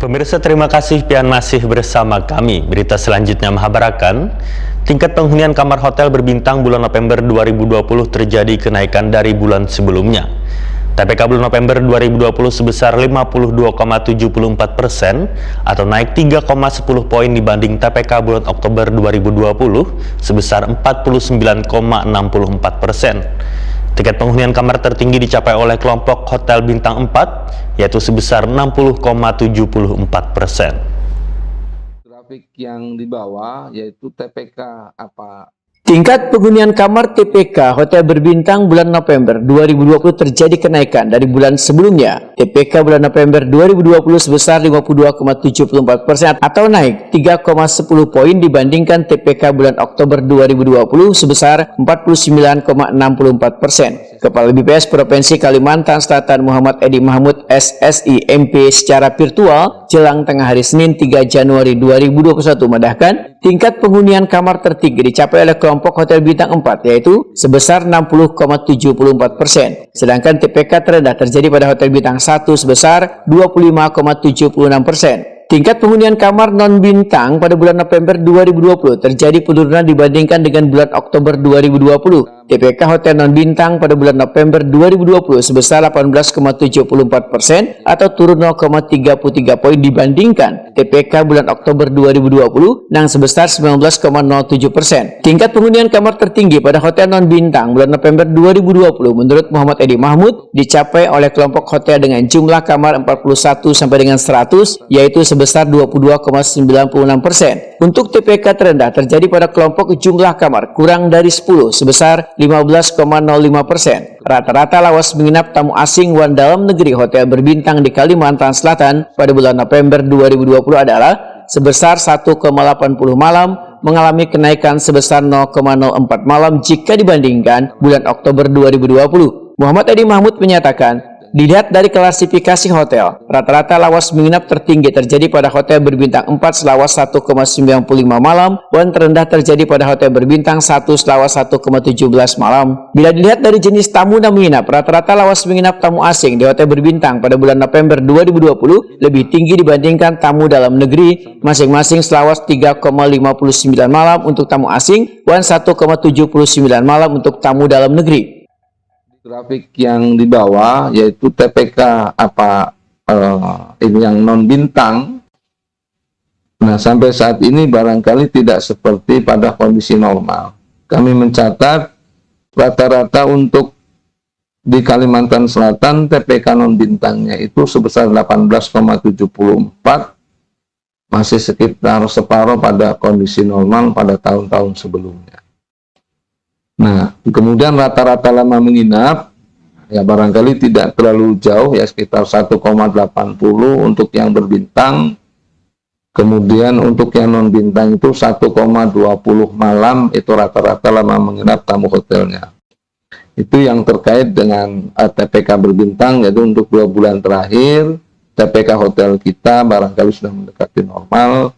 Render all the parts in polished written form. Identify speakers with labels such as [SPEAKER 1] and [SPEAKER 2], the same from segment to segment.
[SPEAKER 1] Pemirsa, terima kasih pian masih bersama kami. Berita selanjutnya mengabarkan, tingkat penghunian kamar hotel berbintang bulan November 2020 terjadi kenaikan dari bulan sebelumnya. TPK bulan November 2020 sebesar 52,74% atau naik 3,10 poin dibanding TPK bulan Oktober 2020 sebesar 49,64%. Tingkat penghunian kamar tertinggi dicapai oleh kelompok hotel bintang 4, yaitu sebesar 60,74%.
[SPEAKER 2] Grafik yang di bawah yaitu TPK
[SPEAKER 3] Tingkat penghunian kamar TPK Hotel Berbintang bulan November 2020 terjadi kenaikan dari bulan sebelumnya. TPK bulan November 2020 sebesar 52,74% atau naik 3,10 poin dibandingkan TPK bulan Oktober 2020 sebesar 49,64%. Kepala BPS Provinsi Kalimantan Selatan Muhammad Edi Mahmud SSI MP secara virtual jelang tengah hari Senin 3 Januari 2021 mendahkan tingkat penghunian kamar tertinggi dicapai oleh kelompok hotel bintang 4 yaitu sebesar 60,74%. Sedangkan TPK terendah terjadi pada hotel bintang 1 sebesar 25,76%. Tingkat penghunian kamar non-bintang pada bulan November 2020 terjadi penurunan dibandingkan dengan bulan Oktober 2020. TPK hotel non-bintang pada bulan November 2020 sebesar 18,74% atau turun 0,33 poin dibandingkan TPK bulan Oktober 2020 yang sebesar 19,07%. Tingkat penghunian kamar tertinggi pada hotel non-bintang bulan November 2020 menurut Muhammad Edi Mahmud dicapai oleh kelompok hotel dengan jumlah kamar 41 sampai dengan 100 yaitu sebesar 22,96%. Untuk TPK terendah terjadi pada kelompok jumlah kamar kurang dari 10 sebesar 15,05%. Rata-rata lawas menginap tamu asing wan dalam negeri hotel berbintang di Kalimantan Selatan pada bulan November 2020 adalah sebesar 1,80 malam, mengalami kenaikan sebesar 0,04 malam jika dibandingkan bulan Oktober 2020. Muhammad Edi Mahmud menyatakan, dilihat dari klasifikasi hotel, rata-rata lawas menginap tertinggi terjadi pada hotel berbintang 4 selawas 1,95 malam, dan terendah terjadi pada hotel berbintang 1 selawas 1,17 malam. Bila dilihat dari jenis tamu yang menginap, rata-rata lawas menginap tamu asing di hotel berbintang pada bulan November 2020 lebih tinggi dibandingkan tamu dalam negeri, masing-masing selawas 3,59 malam untuk tamu asing, dan 1,79 malam untuk tamu dalam negeri.
[SPEAKER 2] Grafik yang di bawah yaitu TPK ini yang non bintang. Nah, sampai saat ini barangkali tidak seperti pada kondisi normal. Kami mencatat rata-rata untuk di Kalimantan Selatan TPK non bintangnya itu sebesar 18,74, masih sekitar separuh pada kondisi normal pada tahun-tahun sebelumnya. Nah, kemudian rata-rata lama menginap ya barangkali tidak terlalu jauh ya, sekitar 1,80 untuk yang berbintang. Kemudian untuk yang non bintang itu 1,20 malam, itu rata-rata lama menginap tamu hotelnya. Itu yang terkait dengan TPK berbintang, yaitu untuk 2 bulan terakhir TPK hotel kita barangkali sudah mendekati normal,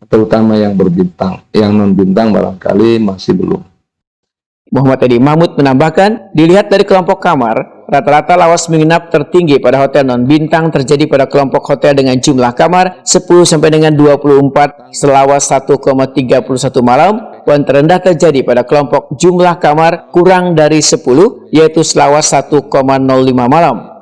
[SPEAKER 2] terutama yang berbintang. Yang non bintang barangkali masih belum.
[SPEAKER 3] Muhammad Edi Mahmud menambahkan, dilihat dari kelompok kamar, rata-rata lawas menginap tertinggi pada hotel non-bintang terjadi pada kelompok hotel dengan jumlah kamar 10 sampai dengan 24 selawas 1,31 malam, dan terendah terjadi pada kelompok jumlah kamar kurang dari 10 yaitu selawas 1,05 malam.